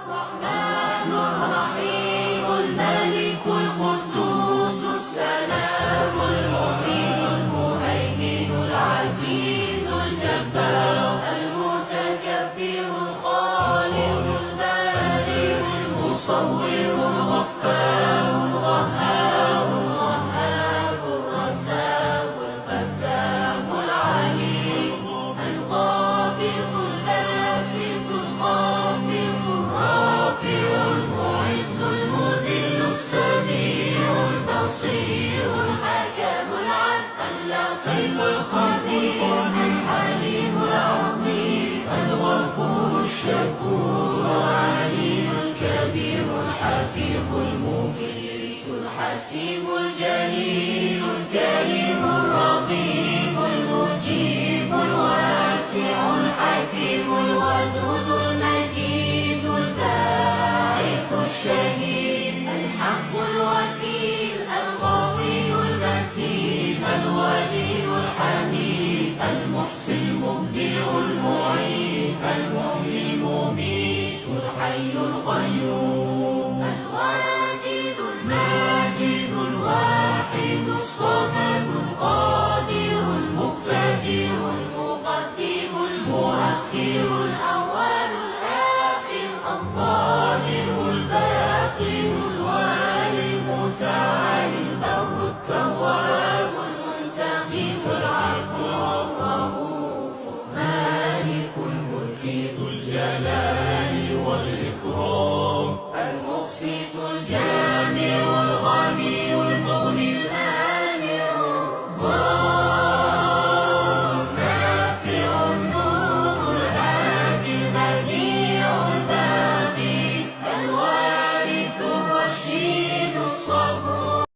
الرحمن الرحيم الملك القدوس السلام المؤمن المهيمن العزيز الجبار المتكبر الخالق البارئ المصور الغفار القهار الرزاق الفتاح العليم القابض الباسط الخافض الرافع المعز المذل السميع البصير الحكم العدل اللطيف الخبير الحليم العظيم الغفور الشكور العليم الكبير الحفيظ المقيت الحسيب الجليل الكريم الرقيب المجيب الواسع الحكيم الودود المجيد الباعث الشهيد الحق الوكيل القوي المتين الولي الحميد المحسن المبدع المعيد المحيي المميت الحي القيوم